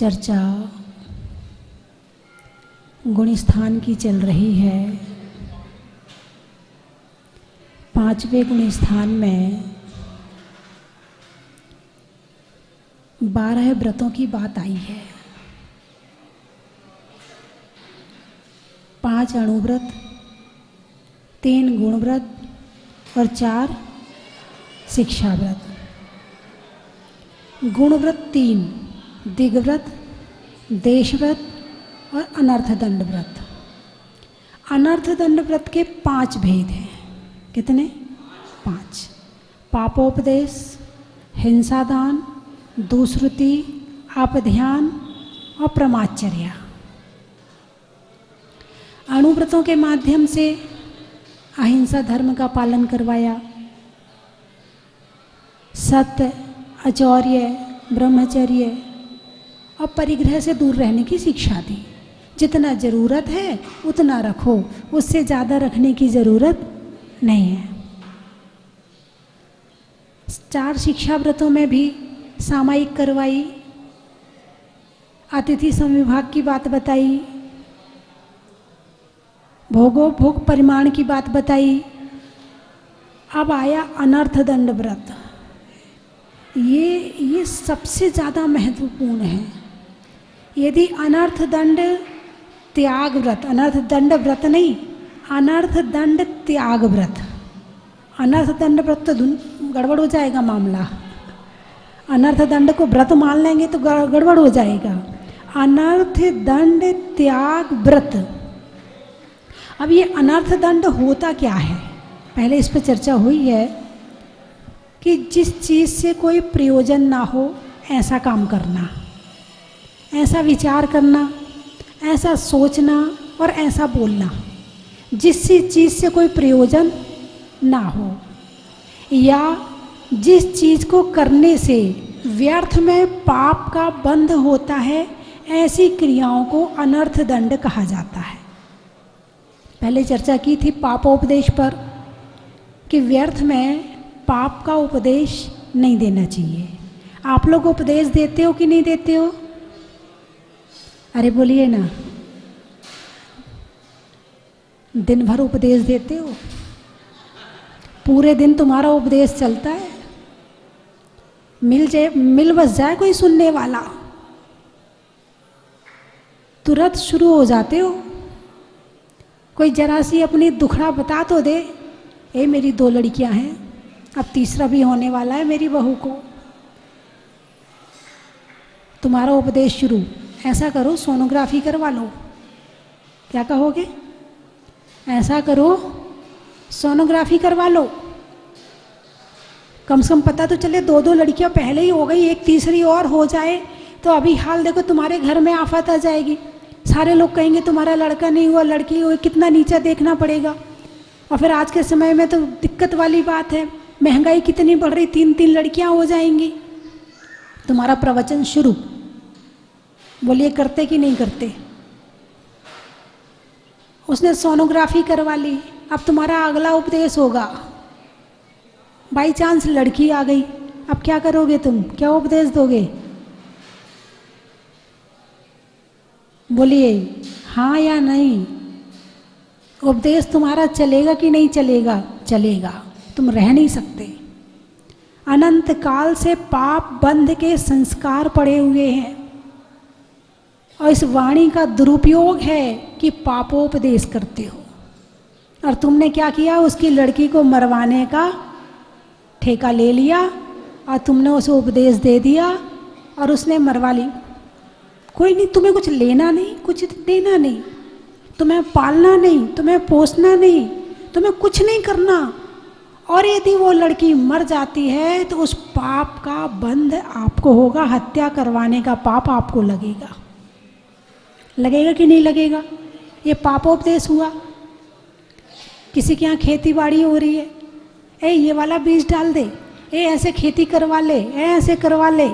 चर्चा गुण स्थान की चल रही है। 5वें गुण स्थान में 12 व्रतों की बात आई है। 5 अणुव्रत, 3 गुणव्रत और 4 शिक्षा व्रत। गुणव्रत 3, दिग्व्रत, देशव्रत और अनर्थदंड व्रत। अनर्थदंड व्रत के 5 भेद हैं। कितने? 5। पापोपदेश, हिंसादान, दुष्कृति, अपध्यान और प्रमाचर्या। अणुव्रतों के माध्यम से अहिंसा धर्म का पालन करवाया, सत्य, आचौर्य, ब्रह्मचर्य और परिग्रह से दूर रहने की शिक्षा दी। जितना ज़रूरत है उतना रखो, उससे ज़्यादा रखने की ज़रूरत नहीं है। 4 शिक्षा व्रतों में भी सामायिक करवाई, अतिथि समविभाग की बात बताई, भोगोपभोग परिमाण की बात बताई। अब आया अनर्थदंड व्रत। ये सबसे ज़्यादा महत्वपूर्ण है। यदि अनर्थदंड त्याग व्रत, अनर्थदंड व्रत नहीं, अनर्थदंड त्याग व्रत। अनर्थदंड व्रत तो गड़बड़ हो जाएगा मामला। अनर्थदंड को व्रत मान लेंगे तो गड़बड़ हो जाएगा। अनर्थदंड त्याग व्रत। अब ये अनर्थदंड होता क्या है? पहले इस पर चर्चा हुई है कि जिस चीज़ से कोई प्रयोजन ना हो ऐसा काम करना, ऐसा विचार करना, ऐसा सोचना और ऐसा बोलना जिससे चीज़ से कोई प्रयोजन ना हो, या जिस चीज़ को करने से व्यर्थ में पाप का बंध होता है, ऐसी क्रियाओं को अनर्थदंड कहा जाता है। पहले चर्चा की थी पापोपदेश पर कि व्यर्थ में पाप का उपदेश नहीं देना चाहिए। आप लोग उपदेश देते हो कि नहीं देते हो? अरे बोलिए ना। दिन भर उपदेश देते हो? पूरे दिन तुम्हारा उपदेश चलता है? मिल बस जाए कोई सुनने वाला, तुरंत शुरू हो जाते हो। कोई जरा सी अपनी दुखड़ा बता तो दे, ए मेरी 2 लड़कियां हैं, अब तीसरा भी होने वाला है मेरी बहू को। तुम्हारा उपदेश शुरू, ऐसा करो सोनोग्राफी करवा लो। क्या कहोगे? ऐसा करो सोनोग्राफी करवा लो। कम से कम पता तो चले 2 लड़कियां पहले ही हो गई, एक तीसरी और हो जाए तो अभी हाल देखो तुम्हारे घर में आफत आ जाएगी। सारे लोग कहेंगे तुम्हारा लड़का नहीं हुआ, लड़की हुई, कितना नीचा देखना पड़ेगा। और फिर आज के समय में तो दिक्कत वाली बात है, महंगाई कितनी बढ़ रही, 3-3 लड़कियां हो जाएंगी। तुम्हारा प्रवचन शुरू। बोलिए करते कि नहीं करते? उसने सोनोग्राफी करवा ली, अब तुम्हारा अगला उपदेश होगा। बाई चांस लड़की आ गई, अब क्या करोगे तुम? क्या उपदेश दोगे? बोलिए हाँ या नहीं। उपदेश तुम्हारा चलेगा कि नहीं चलेगा? चलेगा, तुम रह नहीं सकते। अनंत काल से पाप बंध के संस्कार पड़े हुए हैं और इस वाणी का दुरुपयोग है कि पापोपदेश करते हो। और तुमने क्या किया? उसकी लड़की को मरवाने का ठेका ले लिया और तुमने उसे उपदेश दे दिया और उसने मरवा ली। कोई नहीं, तुम्हें कुछ लेना नहीं, कुछ देना नहीं, तुम्हें पालना नहीं, तुम्हें पोसना नहीं, तुम्हें कुछ नहीं करना। और यदि वो लड़की मर जाती है तो उस पाप का बंध आपको होगा, हत्या करवाने का पाप आपको लगेगा। लगेगा कि नहीं लगेगा? ये पापोपदेश हुआ। किसी के यहाँ खेती बाड़ी हो रही है, ए ये वाला बीज डाल दे, ए ऐसे खेती करवा ले, ए ऐसे करवा ले।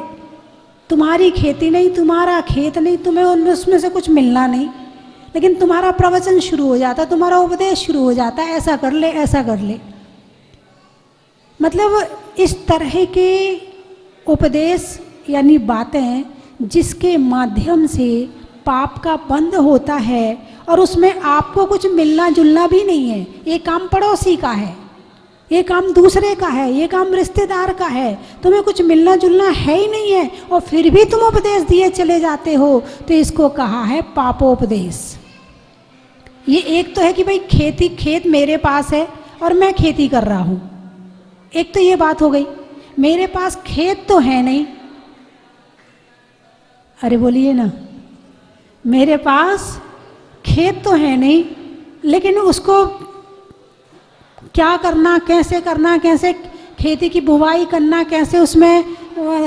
तुम्हारी खेती नहीं, तुम्हारा खेत नहीं, तुम्हें उसमें से कुछ मिलना नहीं, लेकिन तुम्हारा प्रवचन शुरू हो जाता, तुम्हारा उपदेश शुरू हो जाता, ऐसा कर ले, ऐसा कर ले। मतलब इस तरह के उपदेश यानी बातें जिसके माध्यम से पाप का बंध होता है और उसमें आपको कुछ मिलना जुलना भी नहीं है। ये काम पड़ोसी का है, ये काम दूसरे का है, ये काम रिश्तेदार का है, तुम्हें कुछ मिलना जुलना है ही नहीं है और फिर भी तुम उपदेश दिए चले जाते हो, तो इसको कहा है पापोपदेश। ये एक तो है कि भाई खेत मेरे पास है और मैं खेती कर रहा हूँ, एक तो ये बात हो गई। मेरे पास खेत तो है नहीं, अरे बोलिए ना, मेरे पास खेत तो है नहीं, लेकिन उसको क्या करना, कैसे खेती की बुवाई करना, कैसे उसमें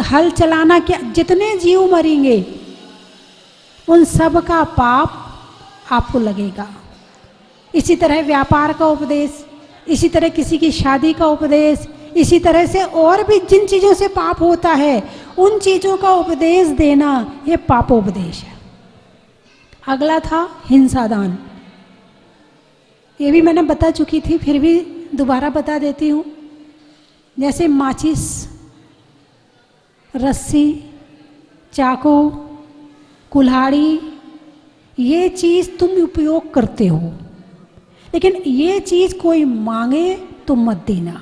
हल चलाना, क्या जितने जीव मरेंगे उन सब का पाप आपको लगेगा। इसी तरह व्यापार का उपदेश, इसी तरह किसी की शादी का उपदेश, इसी तरह से और भी जिन चीज़ों से पाप होता है उन चीज़ों का उपदेश देना, ये पापोपदेश है। अगला था हिंसा दान। ये भी मैंने बता चुकी थी, फिर भी दोबारा बता देती हूँ। जैसे माचिस, रस्सी, चाकू, कुल्हाड़ी, ये चीज़ तुम उपयोग करते हो, लेकिन ये चीज़ कोई मांगे तो मत देना।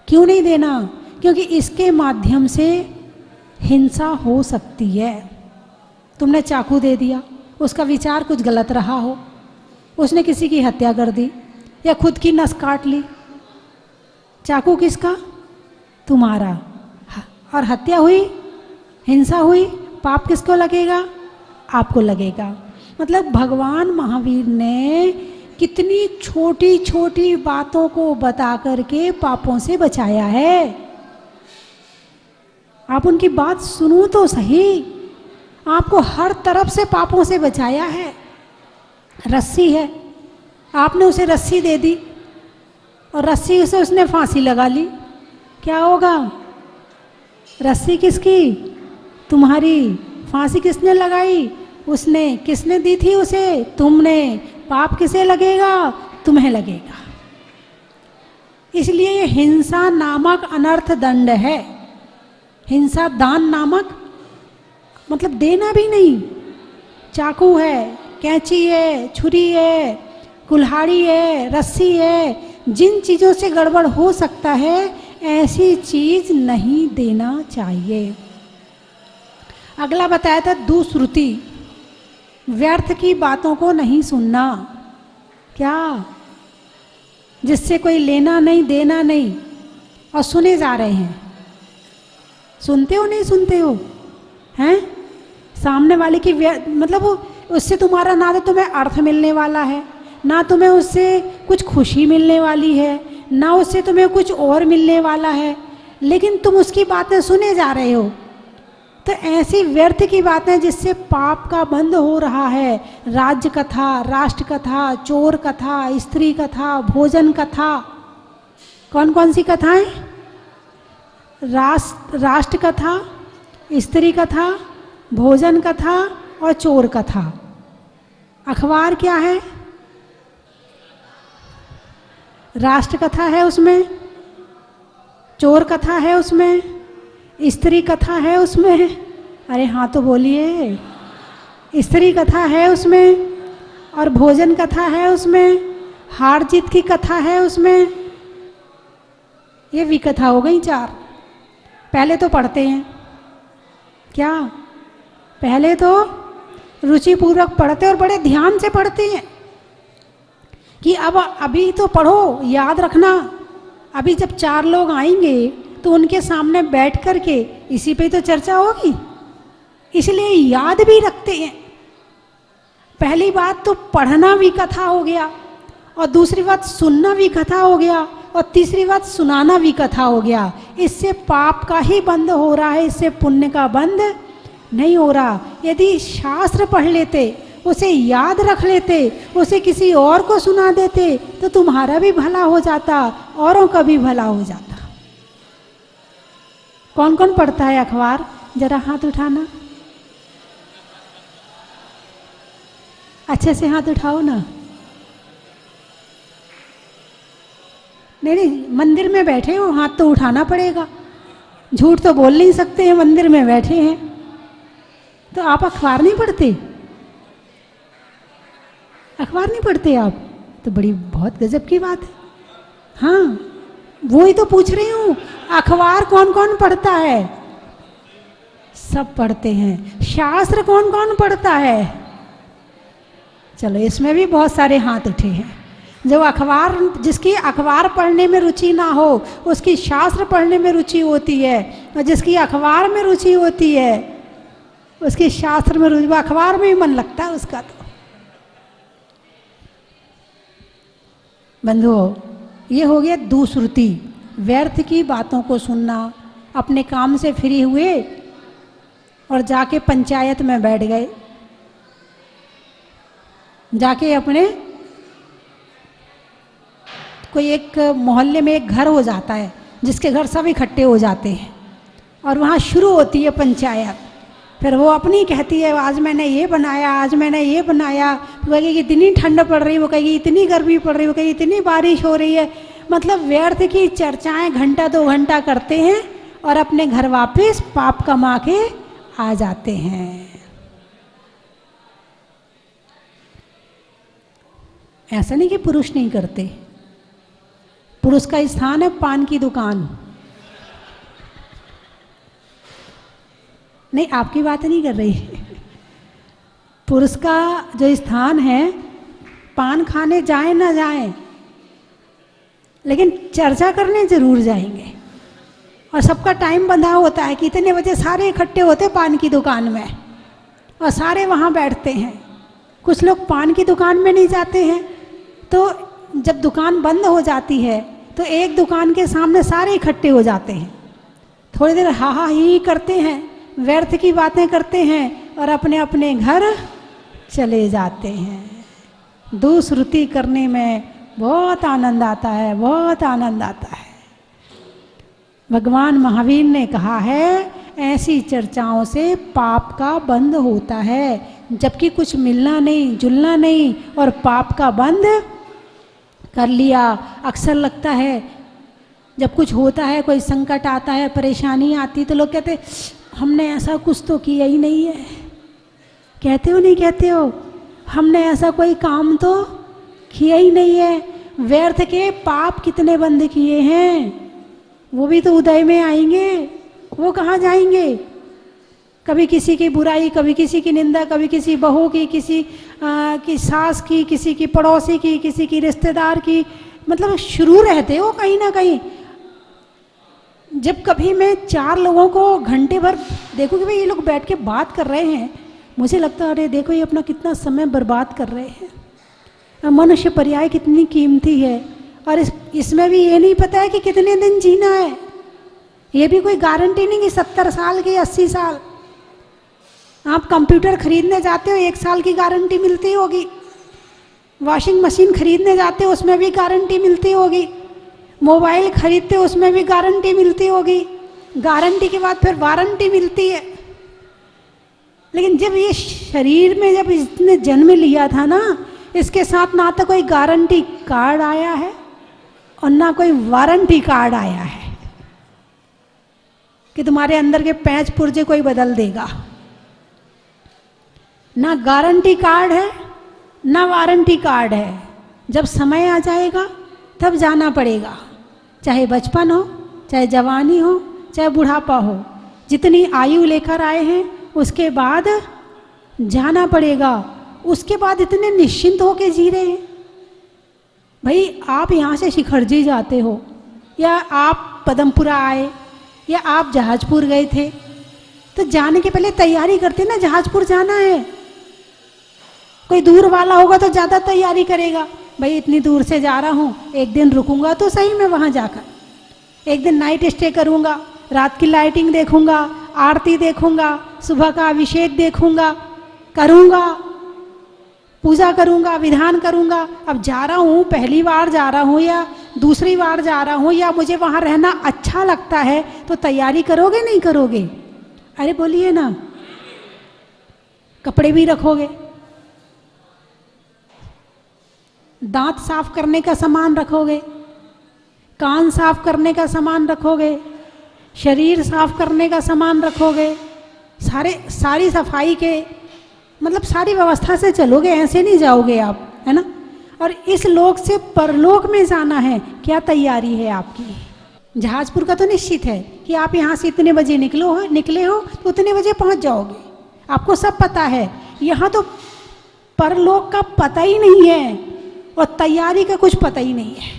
क्यों नहीं देना? क्योंकि इसके माध्यम से हिंसा हो सकती है। तुमने चाकू दे दिया, उसका विचार कुछ गलत रहा हो, उसने किसी की हत्या कर दी या खुद की नस काट ली, चाकू किसका? तुम्हारा। और हत्या हुई, हिंसा हुई, पाप किसको लगेगा? आपको लगेगा। मतलब भगवान महावीर ने कितनी छोटी छोटी बातों को बता करके पापों से बचाया है। आप उनकी बात सुनो तो सही, आपको हर तरफ से पापों से बचाया है। रस्सी है, आपने उसे रस्सी दे दी और रस्सी से उसने फांसी लगा ली, क्या होगा? रस्सी किसकी? तुम्हारी। फांसी किसने लगाई? उसने। किसने दी थी उसे? तुमने। पाप किसे लगेगा? तुम्हें लगेगा। इसलिए ये हिंसा नामक अनर्थ दंड है। हिंसा दान नामक मतलब देना भी नहीं। चाकू है, कैंची है, छुरी है, कुल्हाड़ी है, रस्सी है, जिन चीज़ों से गड़बड़ हो सकता है ऐसी चीज़ नहीं देना चाहिए। अगला बताया था दुश्रुति, व्यर्थ की बातों को नहीं सुनना। क्या? जिससे कोई लेना नहीं देना नहीं और सुने जा रहे हैं। सुनते हो नहीं सुनते हो? हैं? सामने वाले की मतलब उससे तुम्हारा ना तो तुम्हें अर्थ मिलने वाला है, ना तुम्हें उससे कुछ खुशी मिलने वाली है, ना उससे तुम्हें कुछ और मिलने वाला है, लेकिन तुम उसकी बातें सुने जा रहे हो। तो ऐसी व्यर्थ की बातें जिससे पाप का बंध हो रहा है, राज्य कथा, राष्ट्र कथा, चोर कथा, स्त्री कथा, भोजन कथा। कौन कौन सी कथाएं? राष्ट्र कथा, स्त्री कथा, भोजन कथा और चोर कथा। अखबार क्या है? राष्ट्र कथा है उसमें, चोर कथा है उसमें, स्त्री कथा है उसमें। अरे हाँ तो बोलिए। स्त्री कथा है उसमें और भोजन कथा है उसमें, हार जीत की कथा है उसमें। ये विकथा हो गई 4। पहले तो पढ़ते हैं क्या? पहले तो रुचिपूर्वक पढ़ते और बड़े ध्यान से पढ़ते हैं कि अब अभी तो पढ़ो, याद रखना। अभी जब 4 लोग आएंगे तो उनके सामने बैठ कर के इसी पे तो चर्चा होगी, इसलिए याद भी रखते हैं। पहली बात तो पढ़ना भी कथा हो गया, और दूसरी बात सुनना भी कथा हो गया, और तीसरी बात सुनाना भी कथा हो गया। इससे पाप का ही बंध हो रहा है, इससे पुण्य का बंध नहीं हो रहा। यदि शास्त्र पढ़ लेते, उसे याद रख लेते, उसे किसी और को सुना देते तो तुम्हारा भी भला हो जाता, औरों का भी भला हो जाता। कौन कौन पढ़ता है अखबार? जरा हाथ उठाना, अच्छे से हाथ उठाओ ना। नहीं, मंदिर में बैठे हो, हाथ तो उठाना पड़ेगा। झूठ तो बोल नहीं सकते हैं, मंदिर में बैठे हैं। तो आप अखबार नहीं पढ़ते? अखबार नहीं पढ़ते आप? तो बड़ी बहुत गजब की बात है। हाँ, वो ही तो पूछ रही हूँ, अखबार कौन कौन पढ़ता है? सब पढ़ते हैं। शास्त्र कौन कौन पढ़ता है? चलो, इसमें भी बहुत सारे हाथ उठे हैं। जो अखबार, जिसकी अखबार पढ़ने में रुचि ना हो, उसकी शास्त्र पढ़ने में रुचि होती है, और जिसकी अखबार में रुचि होती है उसकी शास्त्र में रुचि, अखबार में ही मन लगता है उसका। तो बंधुओं, ये हो गया दुश्रुति, व्यर्थ की बातों को सुनना। अपने काम से फ्री हुए और जाके पंचायत में बैठ गए, जाके अपने कोई एक मोहल्ले में एक घर हो जाता है जिसके घर सब इकट्ठे हो जाते हैं, और वहाँ शुरू होती है पंचायत। फिर वो अपनी कहती है, आज मैंने ये बनाया, आज मैंने ये बनाया। वो कहेगी इतनी ठंड पड़ रही है, वो कहेगी इतनी गर्मी पड़ रही है, वो कहेगी इतनी बारिश हो रही है। मतलब व्यर्थ की चर्चाएं घंटा 2 घंटा करते हैं और अपने घर वापस पाप कमा के आ जाते हैं। ऐसा नहीं कि पुरुष नहीं करते। पुरुष का स्थान है पान की दुकान। नहीं, आपकी बात नहीं कर रही। पुरुष का जो स्थान है, पान खाने जाए ना जाए, लेकिन चर्चा करने जरूर जाएंगे। और सबका टाइम बंधा होता है कि इतने बजे सारे इकट्ठे होते पान की दुकान में, और सारे वहाँ बैठते हैं। कुछ लोग पान की दुकान में नहीं जाते हैं, तो जब दुकान बंद हो जाती है तो एक दुकान के सामने सारे इकट्ठे हो जाते हैं। थोड़ी देर हा हा ही करते हैं, व्यर्थ की बातें करते हैं और अपने अपने घर चले जाते हैं। दुश्रुति करने में बहुत आनंद आता है, बहुत आनंद आता है। भगवान महावीर ने कहा है, ऐसी चर्चाओं से पाप का बंध होता है, जबकि कुछ मिलना नहीं, जुलना नहीं, और पाप का बंध कर लिया। अक्सर लगता है जब कुछ होता है, कोई संकट आता है, परेशानी आती, तो लोग कहते हमने ऐसा कुछ तो किया ही नहीं है। कहते हो नहीं कहते हो? हमने ऐसा कोई काम तो किया ही नहीं है। व्यर्थ के पाप कितने बंद किए हैं, वो भी तो उदय में आएंगे, वो कहाँ जाएंगे? कभी किसी की बुराई, कभी किसी की निंदा, कभी किसी बहू की, किसी की सास की, किसी की पड़ोसी की, किसी की रिश्तेदार की, मतलब शुरू रहते हो कहीं ना कहीं। जब कभी मैं 4 लोगों को घंटे भर देखो कि भाई ये लोग बैठ के बात कर रहे हैं, मुझे लगता है अरे देखो ये अपना कितना समय बर्बाद कर रहे हैं। मनुष्य पर्याय कितनी कीमती है, और इसमें भी ये नहीं पता है कि कितने दिन जीना है। ये भी कोई गारंटी नहीं कि 70 साल की, 80 साल। आप कंप्यूटर खरीदने जाते हो, 1 साल की गारंटी मिलती होगी। वॉशिंग मशीन खरीदने जाते हो, उसमें भी गारंटी मिलती होगी। मोबाइल खरीदते हो, उसमें भी गारंटी मिलती होगी। गारंटी के बाद फिर वारंटी मिलती है। लेकिन जब ये शरीर में जब इसने जन्म लिया था ना, इसके साथ ना तो कोई गारंटी कार्ड आया है और ना कोई वारंटी कार्ड आया है कि तुम्हारे अंदर के पैंच पुर्जे कोई बदल देगा। ना गारंटी कार्ड है, ना वारंटी कार्ड है। जब समय आ जाएगा तब जाना पड़ेगा, चाहे बचपन हो, चाहे जवानी हो, चाहे बुढ़ापा हो। जितनी आयु लेकर आए हैं उसके बाद जाना पड़ेगा। उसके बाद इतने निश्चिंत होके जी रहे हैं। भाई आप यहाँ से शिखरजी जाते हो, या आप पदमपुरा आए, या आप जहाजपुर गए थे, तो जाने के पहले तैयारी करते ना, जहाजपुर जाना है। कोई दूर वाला होगा तो ज़्यादा तैयारी करेगा, भाई इतनी दूर से जा रहा हूँ, एक दिन रुकूंगा तो सही मैं वहाँ जाकर, एक दिन नाइट स्टे करूँगा, रात की लाइटिंग देखूँगा, आरती देखूँगा, सुबह का अभिषेक देखूँगा, करूँगा, पूजा करूँगा, विधान करूँगा। अब जा रहा हूँ, पहली बार जा रहा हूँ या दूसरी बार जा रहा हूँ, या मुझे वहाँ रहना अच्छा लगता है, तो तैयारी करोगे नहीं करोगे? अरे बोलिए ना। कपड़े भी रखोगे, दांत साफ करने का सामान रखोगे, कान साफ करने का सामान रखोगे, शरीर साफ करने का सामान रखोगे, सारी सफाई के मतलब सारी व्यवस्था से चलोगे, ऐसे नहीं जाओगे आप, है ना। और इस लोक से परलोक में जाना है, क्या तैयारी है आपकी। जहाजपुर का तो निश्चित है कि आप यहाँ से इतने बजे निकले हो तो उतने बजे पहुँच जाओगे, आपको सब पता है। यहाँ तो परलोक का पता ही नहीं है और तैयारी का कुछ पता ही नहीं है।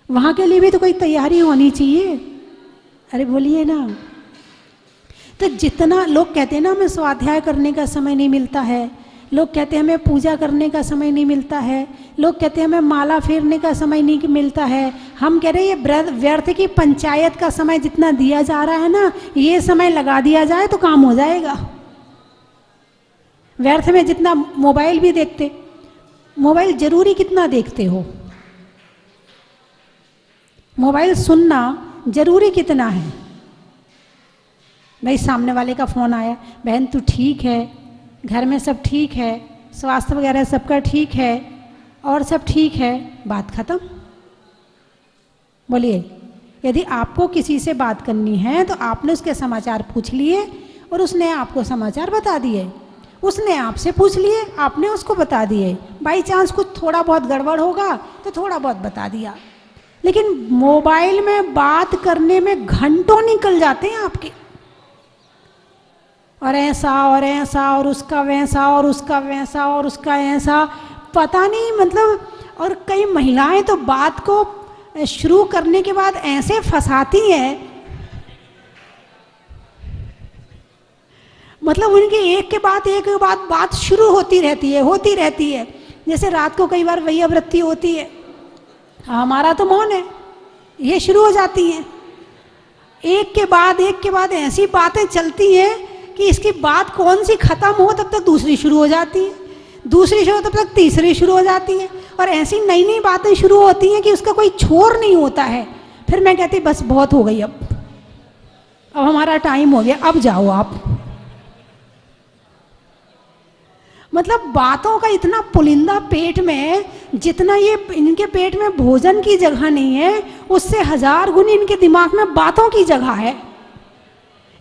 वहाँ के लिए भी तो कोई तैयारी होनी चाहिए। अरे बोलिए ना। तो जितना लोग कहते हैं ना हमें स्वाध्याय करने का समय नहीं मिलता है, लोग कहते हैं हमें पूजा करने का समय नहीं मिलता है, लोग कहते हैं हमें माला फेरने का समय नहीं मिलता है। हम कह रहे हैं ये व्यर्थ की पंचायत का समय जितना दिया जा रहा है ना, ये समय लगा दिया जाए तो काम हो जाएगा। व्यर्थ में जितना मोबाइल भी देखते, मोबाइल जरूरी कितना देखते हो, मोबाइल सुनना जरूरी कितना है। भाई सामने वाले का फ़ोन आया, बहन तू ठीक है, घर में सब ठीक है, स्वास्थ्य वगैरह सबका ठीक है और सब ठीक है, बात ख़त्म। बोलिए, यदि आपको किसी से बात करनी है तो आपने उसके समाचार पूछ लिए और उसने आपको समाचार बता दिए, उसने आपसे पूछ लिए, आपने उसको बता दिए। बाई चांस कुछ थोड़ा बहुत गड़बड़ होगा तो थोड़ा बहुत बता दिया, लेकिन मोबाइल में बात करने में घंटों निकल जाते हैं आपके, और ऐसा और ऐसा और उसका वैसा और उसका वैसा और उसका ऐसा, पता नहीं मतलब। और कई महिलाएं तो बात को शुरू करने के बाद ऐसे फंसाती हैं, मतलब उनकी एक के बाद बात शुरू होती रहती है। जैसे रात को कई बार वैयावृत्ति होती है, हमारा तो मौन है, ये शुरू हो जाती हैं। एक के बाद ऐसी बातें चलती हैं कि इसकी बात कौन सी खत्म हो तब तक दूसरी शुरू हो जाती है, दूसरी शुरू तब तक तीसरी शुरू हो जाती है, और ऐसी नई नई बातें शुरू होती हैं कि उसका कोई छोर नहीं होता है। फिर मैं कहती बस बहुत हो गई, अब हमारा टाइम हो गया, अब जाओ आप। मतलब बातों का इतना पुलिंदा पेट में, जितना ये इनके पेट में भोजन की जगह नहीं है, उससे 1000 गुनी इनके दिमाग में बातों की जगह है।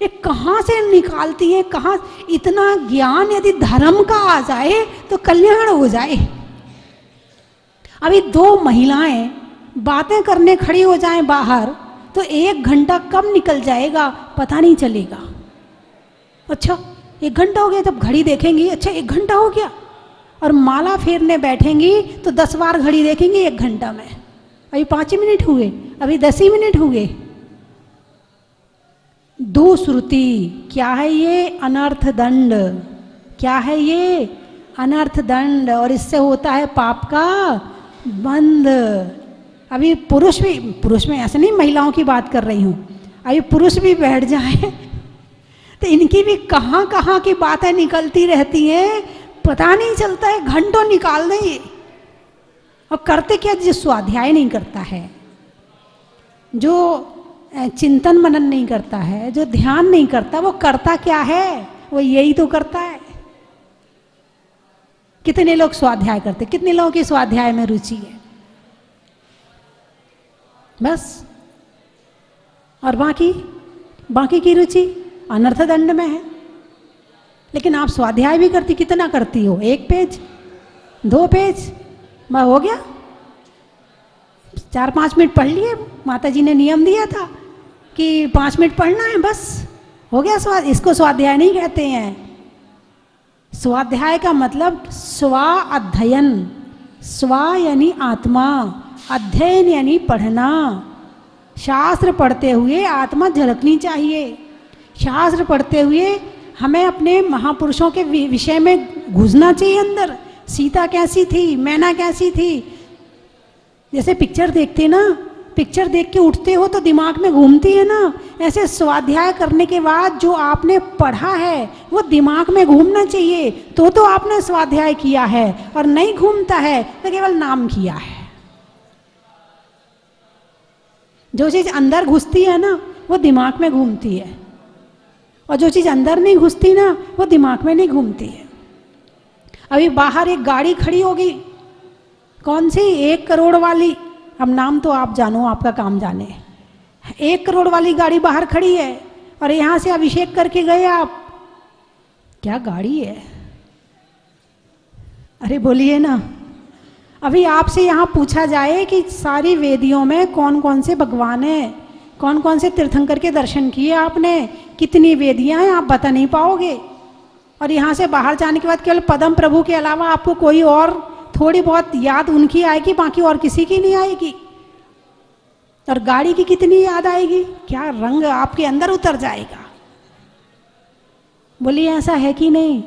ये कहाँ से निकालती हैं, कहाँ इतना ज्ञान। यदि धर्म का आ जाए तो कल्याण हो जाए। अभी 2 महिलाएं बातें करने खड़ी हो जाएं बाहर तो 1 घंटा कब निकल जाएगा पता नहीं चलेगा। अच्छा 1 घंटा हो गया, तब घड़ी देखेंगी, अच्छा 1 घंटा हो गया, और माला फेरने बैठेंगी तो 10 बार घड़ी देखेंगी 1 घंटा में। अभी 5 ही मिनट हुए, अभी 10 ही मिनट हुए। दुश्रुति क्या है ये? अनर्थ दंड। क्या है ये? अनर्थ दंड, और इससे होता है पाप का बंध। अभी पुरुष में ऐसे नहीं महिलाओं की बात कर रही हूँ, अभी पुरुष भी बैठ जाए तो इनकी भी कहाँ कहाँ की बातें निकलती रहती हैं, पता नहीं चलता है, घंटों निकाल दें ये। और करते क्या? जो स्वाध्याय नहीं करता है, जो चिंतन मनन नहीं करता है, जो ध्यान नहीं करता, वो करता क्या है? वो यही तो करता है। कितने लोग स्वाध्याय करते, कितने लोगों की स्वाध्याय में रुचि है बस, और बाकी की रुचि अनर्थ दंड में है। लेकिन आप स्वाध्याय भी करती, कितना करती हो? 1 पेज 2 पेज हो गया, 4-5 मिनट पढ़ लिए। माता जी ने नियम दिया था कि 5 मिनट पढ़ना है, बस हो गया। इसको स्वाध्याय नहीं कहते हैं। स्वाध्याय का मतलब स्वा अध्ययन, स्वा यानी आत्मा, अध्ययन यानी पढ़ना। शास्त्र पढ़ते हुए आत्मा झलकनी चाहिए। शास्त्र पढ़ते हुए हमें अपने महापुरुषों के विषय में घुसना चाहिए अंदर। सीता कैसी थी, मैना कैसी थी। जैसे पिक्चर देखते ना, पिक्चर देख के उठते हो तो दिमाग में घूमती है ना, ऐसे स्वाध्याय करने के बाद जो आपने पढ़ा है वो दिमाग में घूमना चाहिए, तो आपने स्वाध्याय किया है। और नहीं घूमता है तो केवल नाम किया है। जो चीज़ अंदर घुसती है ना वो दिमाग में घूमती है, और जो चीज़ अंदर नहीं घुसती ना वो दिमाग में नहीं घूमती है। अभी बाहर एक गाड़ी खड़ी होगी, कौन सी? 1 करोड़ वाली। अब नाम तो आप जानो, आपका काम जाने। 1 करोड़ वाली गाड़ी बाहर खड़ी है, और यहाँ से अभिषेक करके गए आप क्या गाड़ी है। अरे बोलिए ना, अभी आपसे यहाँ पूछा जाए कि सारी वेदियों में कौन कौन से भगवान हैं, कौन कौन से तीर्थंकर के दर्शन किए आपने, कितनी वेदियां हैं, आप बता नहीं पाओगे। और यहाँ से बाहर जाने के बाद केवल पदम प्रभु के अलावा आपको कोई और थोड़ी बहुत याद उनकी आएगी, बाकी और किसी की नहीं आएगी। और गाड़ी की कितनी याद आएगी, क्या रंग आपके अंदर उतर जाएगा। बोलिए ऐसा है कि नहीं।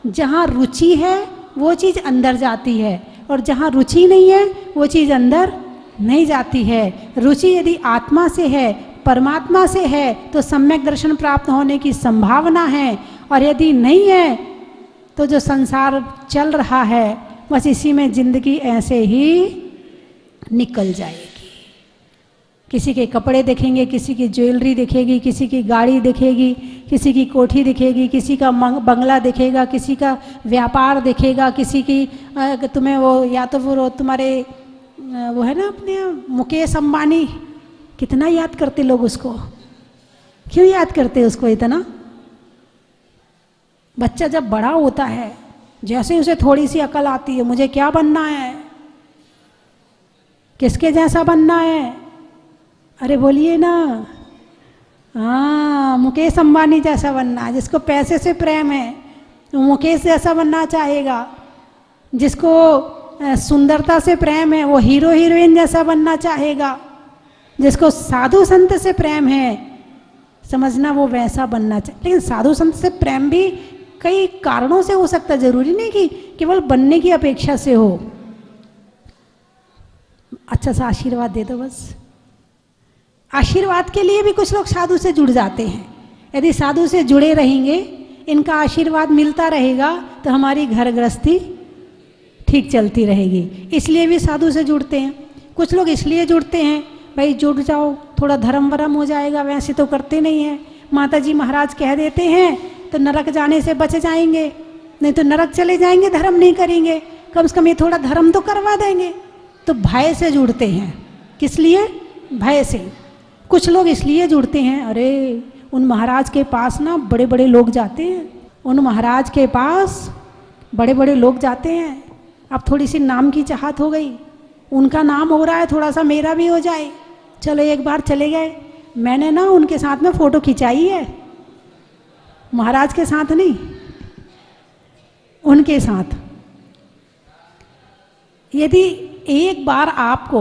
जहाँ रुचि है वो चीज़ अंदर जाती है, और जहाँ रुचि नहीं है वो चीज़ अंदर नहीं जाती है। रुचि यदि आत्मा से है, परमात्मा से है, तो सम्यक दर्शन प्राप्त होने की संभावना है। और यदि नहीं है तो जो संसार चल रहा है बस इसी में जिंदगी ऐसे ही निकल जाएगी। किसी के कपड़े देखेंगे, किसी की ज्वेलरी दिखेगी, किसी की गाड़ी दिखेगी, किसी की कोठी दिखेगी, किसी का बंगला दिखेगा, किसी का व्यापार दिखेगा, किसी की तुम्हें वो या तो वो तुम्हारे वो है ना अपने मुकेश अंबानी, कितना याद करते लोग उसको। क्यों याद करते उसको इतना। बच्चा जब बड़ा होता है, जैसे उसे थोड़ी सी अकल आती है, मुझे क्या बनना है, किसके जैसा बनना है। अरे बोलिए ना, हाँ मुकेश अंबानी जैसा बनना है। जिसको पैसे से प्रेम है वो मुकेश जैसा बनना चाहेगा। जिसको सुंदरता से प्रेम है वो हीरो हीरोइन जैसा बनना चाहेगा। जिसको साधु संत से प्रेम है समझना वो वैसा बनना चाहिए। लेकिन साधु संत से प्रेम भी कई कारणों से हो सकता है, जरूरी नहीं कि केवल बनने की अपेक्षा से हो। अच्छा सा आशीर्वाद दे दो बस। आशीर्वाद के लिए भी कुछ लोग साधु से जुड़ जाते हैं। यदि साधु से जुड़े रहेंगे, इनका आशीर्वाद मिलता रहेगा, तो हमारी घर गृहस्थी ठीक चलती रहेगी। इसलिए भी साधु से जुड़ते हैं। कुछ लोग इसलिए जुड़ते हैं भाई जुड़ जाओ, थोड़ा धर्म वरम हो जाएगा, वैसे तो करते नहीं हैं। माता जी महाराज कह देते हैं तो नरक जाने से बच जाएंगे, नहीं तो नरक चले जाएंगे, धर्म नहीं करेंगे। कम से कम ये थोड़ा धर्म तो करवा देंगे। तो भय से जुड़ते हैं। किस लिए? भय से। कुछ लोग इसलिए जुड़ते हैं, अरे उन महाराज के पास ना बड़े बड़े लोग जाते हैं, उन महाराज के पास बड़े बड़े लोग जाते हैं। अब थोड़ी सी नाम की चाहत हो गई, उनका नाम हो रहा है, थोड़ा सा मेरा भी हो जाए, चलो एक बार चले गए। मैंने ना उनके साथ में फ़ोटो खिंचाई है, महाराज के साथ नहीं, उनके साथ। यदि एक बार आपको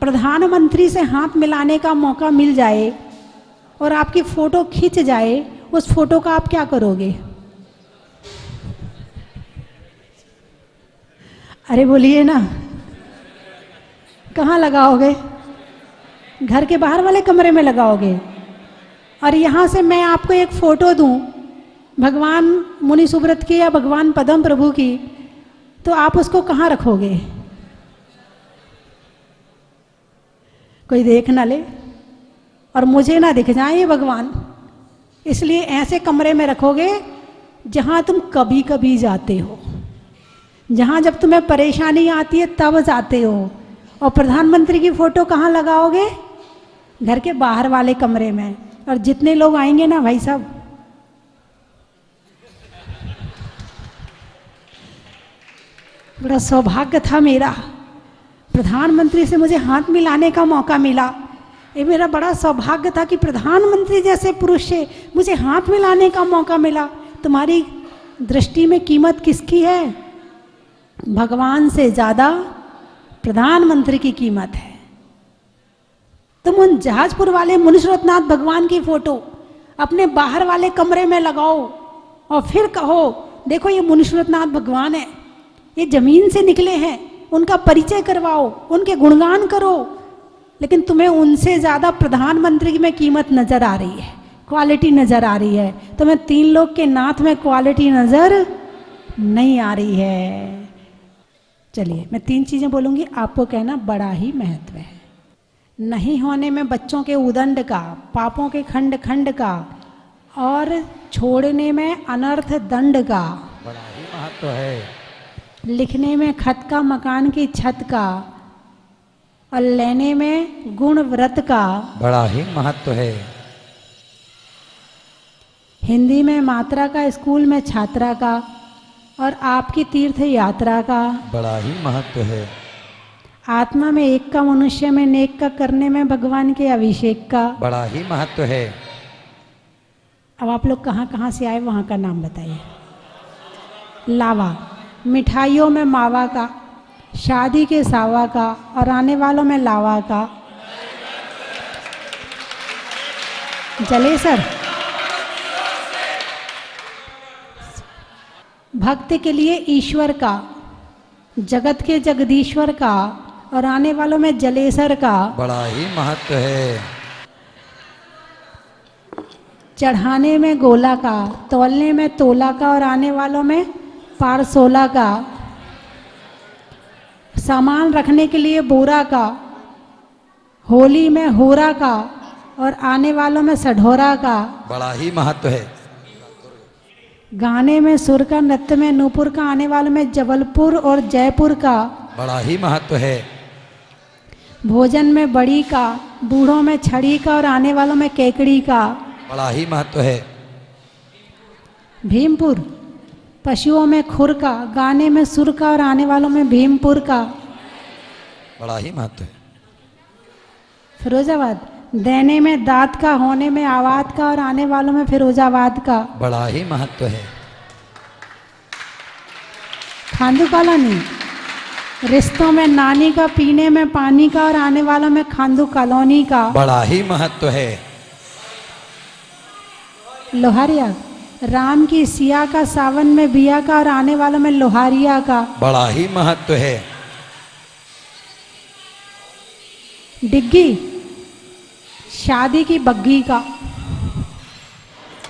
प्रधानमंत्री से हाथ मिलाने का मौका मिल जाए और आपकी फ़ोटो खिंच जाए, उस फोटो का आप क्या करोगे? अरे बोलिए ना, कहाँ लगाओगे? घर के बाहर वाले कमरे में लगाओगे। और यहाँ से मैं आपको एक फ़ोटो दूँ भगवान मुनि सुब्रत की या भगवान पद्म प्रभु की, तो आप उसको कहाँ रखोगे? कोई देख ना ले और मुझे ना दिख जाए ये भगवान, इसलिए ऐसे कमरे में रखोगे जहाँ तुम कभी कभी जाते हो, जहाँ जब तुम्हें परेशानी आती है तब जाते हो। और प्रधानमंत्री की फ़ोटो कहाँ लगाओगे? घर के बाहर वाले कमरे में। और जितने लोग आएंगे ना भाई साहब, बड़ा सौभाग्य था मेरा, प्रधानमंत्री से मुझे हाथ मिलाने का मौका मिला। ये मेरा बड़ा सौभाग्य था कि प्रधानमंत्री जैसे पुरुष से मुझे हाथ मिलाने का मौका मिला। तुम्हारी दृष्टि में कीमत किसकी है? भगवान से ज़्यादा प्रधानमंत्री की कीमत है। तुम उन जहाजपुर वाले मुनिश्वरनाथ भगवान की फ़ोटो अपने बाहर वाले कमरे में लगाओ और फिर कहो देखो ये मुनिश्वरनाथ भगवान है, ये ज़मीन से निकले हैं, उनका परिचय करवाओ, उनके गुणगान करो। लेकिन तुम्हें उनसे ज़्यादा प्रधानमंत्री में कीमत नज़र आ रही है, क्वालिटी नज़र आ रही है। तुम्हें तीन लोग के नाथ में क्वालिटी नज़र नहीं आ रही है। चलिए मैं तीन चीज़ें बोलूँगी, आपको कहना बड़ा ही महत्व है। नहीं होने में बच्चों के उदंड का, पापों के खंड खंड का, और छोड़ने में अनर्थ दंड का बड़ा ही महत्व है। लिखने में खत का मकान की छत का, और लेने में गुण व्रत का बड़ा ही महत्व है। हिंदी में मात्रा का, स्कूल में छात्रा का, और आपकी तीर्थ यात्रा का। बड़ा ही महत्व है। आत्मा में एक का, मनुष्य में नेक का, करने में भगवान के अभिषेक का। बड़ा ही महत्व है। अब आप लोग कहाँ कहाँ से आए वहाँ का नाम बताइए। लावा, मिठाइयों में मावा का, शादी के सावा का, और आने वालों में लावा का। जलेसर, भक्त के लिए ईश्वर का, जगत के जगदीश्वर का, और आने वालों में जलेसर का। बड़ा ही महत्व है। चढ़ाने में गोला का, तौलने में तोला का, और आने वालों में पारसोला का। सामान रखने के लिए बोरा का, होली में होरा का, और आने वालों में सढोरा का। बड़ा ही महत्व है। गाने में सुर का, नृत्य में नूपुर का, आने वालों में जबलपुर और जयपुर का। बड़ा ही महत्व है। भोजन में बड़ी का, बूढ़ों में छड़ी का, और आने वालों में केकड़ी का। बड़ा ही महत्व है। भीमपुर, पशुओं में खुर का, गाने में सुर का, और आने वालों में भीमपुर का। बड़ा ही महत्व है। फिरोजाबाद, देने में दांत का, होने में आवाज का, और आने वालों में फिरोजाबाद का। बड़ा ही महत्व है। खांदू कॉलोनी, रिश्तों में नानी का, पीने में पानी का, और आने वालों में खांदू कॉलोनी का। बड़ा ही महत्व है। लोहारिया, राम की सिया का, सावन में बिया का, और आने वालों में लोहारिया का। बड़ा ही महत्व है। डिग्गी, शादी की बग्गी का,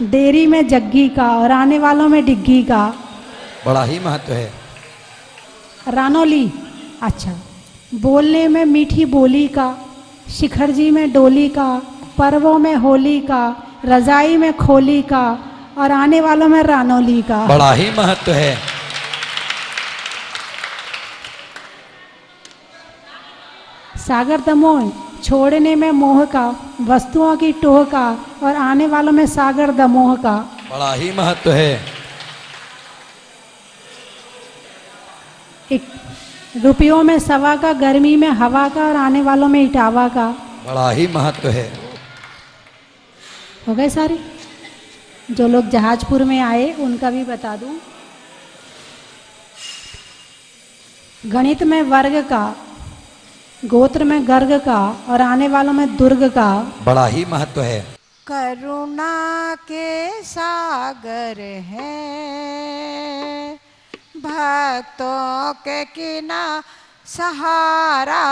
डेरी में जग्गी का, और आने वालों में डिग्गी का। बड़ा ही महत्व है। रानोली, अच्छा, बोलने में मीठी बोली का, शिखर जी में डोली का, पर्वों में होली का, रजाई में खोली का, और आने वालों में रानोली का। बड़ा ही महत्व है। सागर दमोह, छोड़ने में मोह का, वस्तुओं की टोह का, और आने वालों में सागर दमोह का। बड़ा ही महत्व है। रुपयों में सवा का, गर्मी में हवा का, और आने वालों में इटावा का। बड़ा ही महत्व है। हो गए सारे। जो लोग जहाजपुर में आए उनका भी बता दूं। गणित में वर्ग का, गोत्र में गर्ग का, और आने वालों में दुर्ग का। बड़ा ही महत्व है। करुणा के सागर है, भक्तों के किना सहारा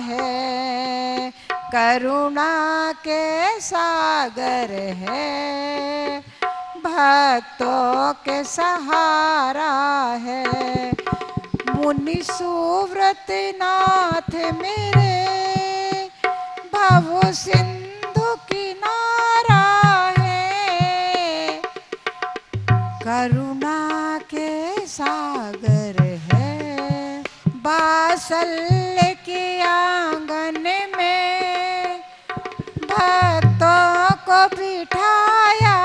है। करुणा के सागर है, भक्तों के सहारा है। मुनि सुव्रत नाथ मेरे, भव सिंधु किनारा है। करुणा के सागर है, बासल्य के आंगन में भक्तों को बिठाया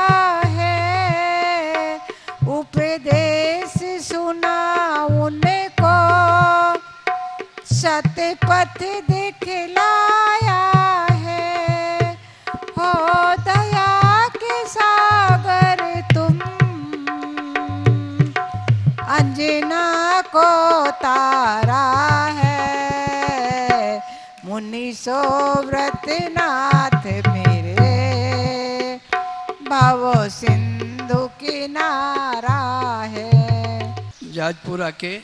है। उपदेश सुना उनको, सतपथ दिखलाया है। हो दया के सागर तुम, अंजना को तारा है। मुनि सोव्रत नाथ मेरे, भव सिंधु किनारा है। जाजपुर आके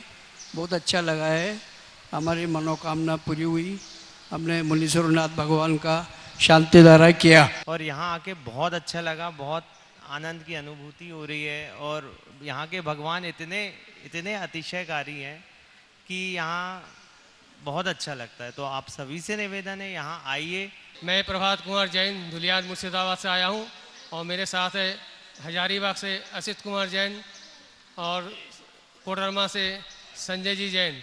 बहुत अच्छा लगा है। हमारी मनोकामना पूरी हुई। हमने मुनीश्वरनाथ भगवान का शांति धारा किया और यहाँ आके बहुत अच्छा लगा। बहुत आनंद की अनुभूति हो रही है और यहाँ के भगवान इतने इतने अतिशयकारी हैं कि यहाँ बहुत अच्छा लगता है। तो आप सभी से निवेदन है, यहाँ आइए। मैं प्रभात कुमार जैन धुलियान मुर्शिदाबाद से आया हूँ और मेरे साथ है हजारीबाग से असित कुमार जैन और कोडरमा से संजय जी जैन।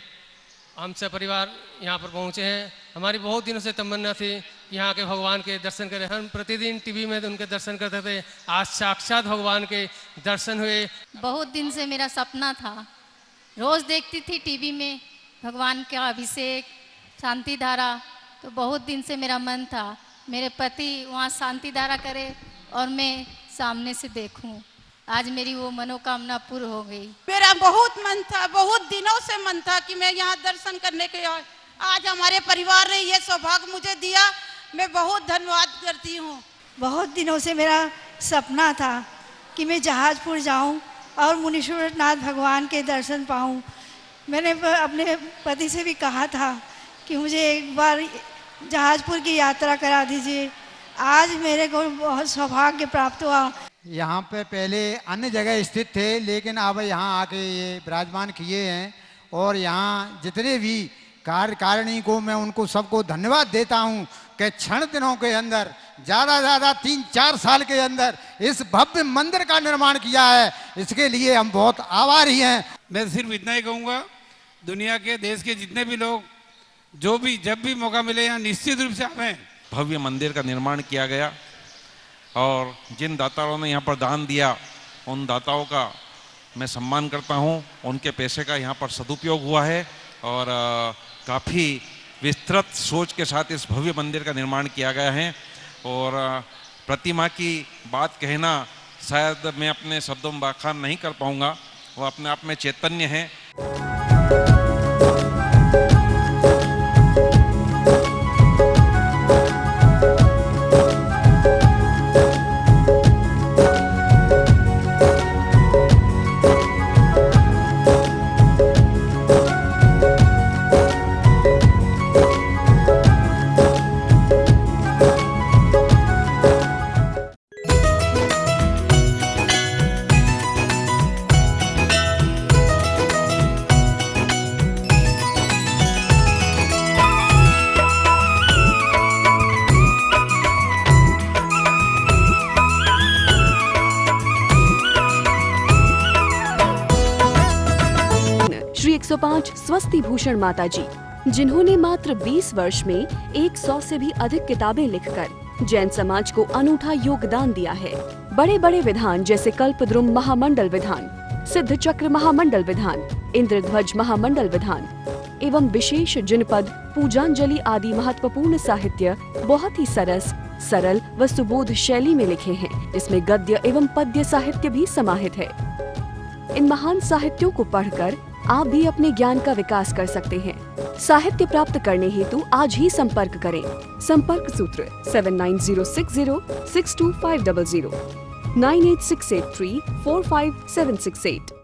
हम सब परिवार यहाँ पर पहुँचे हैं। हमारी बहुत दिनों से तमन्ना थी यहाँ के भगवान के दर्शन करें। हम प्रतिदिन टीवी में उनके दर्शन करते थे, आज साक्षात भगवान के दर्शन हुए। बहुत दिन से मेरा सपना था, रोज़ देखती थी टीवी में भगवान का अभिषेक, शांति धारा, तो बहुत दिन से मेरा मन था मेरे पति वहाँ शांति धारा करे और मैं सामने से देखूं। आज मेरी वो मनोकामना पूर्ण हो गई। मेरा बहुत मन था, बहुत दिनों से मन था कि मैं यहाँ दर्शन करने के लिए, आज हमारे परिवार ने ये सौभाग्य मुझे दिया, मैं बहुत धन्यवाद करती हूँ। बहुत दिनों से मेरा सपना था कि मैं जहाजपुर जाऊं और मुनीश्वरनाथ भगवान के दर्शन पाऊं। मैंने अपने पति से भी कहा था कि मुझे एक बार जहाजपुर की यात्रा करा दीजिए। आज मेरे को बहुत सौभाग्य प्राप्त हुआ। यहाँ पे पहले अन्य जगह स्थित थे, लेकिन अब यहाँ आके ये विराजमान किए हैं और यहाँ जितने भी कार्यकारिणी को मैं उनको सबको धन्यवाद देता हूँ कि क्षण दिनों के अंदर ज़्यादा 3-4 साल के अंदर इस भव्य मंदिर का निर्माण किया है। इसके लिए हम बहुत आभारी हैं। मैं सिर्फ इतना ही कहूँगा, दुनिया के देश के जितने भी लोग जो भी जब भी मौका मिले यहाँ निश्चित रूप से आवें। भव्य मंदिर का निर्माण किया गया और जिन दाताओं ने यहाँ पर दान दिया उन दाताओं का मैं सम्मान करता हूँ। उनके पैसे का यहाँ पर सदुपयोग हुआ है और काफ़ी विस्तृत सोच के साथ इस भव्य मंदिर का निर्माण किया गया है। और प्रतिमा की बात कहना शायद मैं अपने शब्दों में बयान नहीं कर पाऊँगा, वो अपने आप में चैतन्य है। श्री 105 स्वस्ति भूषण माता जी, जिन्होंने मात्र 20 वर्ष में 100 से भी अधिक किताबें लिखकर जैन समाज को अनूठा योगदान दिया है। बड़े बड़े विधान जैसे कल्पद्रुम महामंडल विधान, सिद्ध चक्र महामंडल विधान, इंद्रध्वज महामंडल विधान एवं विशेष जिनपद, पूजांजलि आदि महत्वपूर्ण साहित्य बहुत ही सरस, सरल व सुबोध शैली में लिखे हैं, जिसमें गद्य एवं पद्य साहित्य भी समाहित है। इन महान साहित्यों को पढ़कर आप भी अपने ज्ञान का विकास कर सकते हैं। साहित्य प्राप्त करने हेतु आज ही संपर्क करें। संपर्क सूत्र 7906062500 98683456768।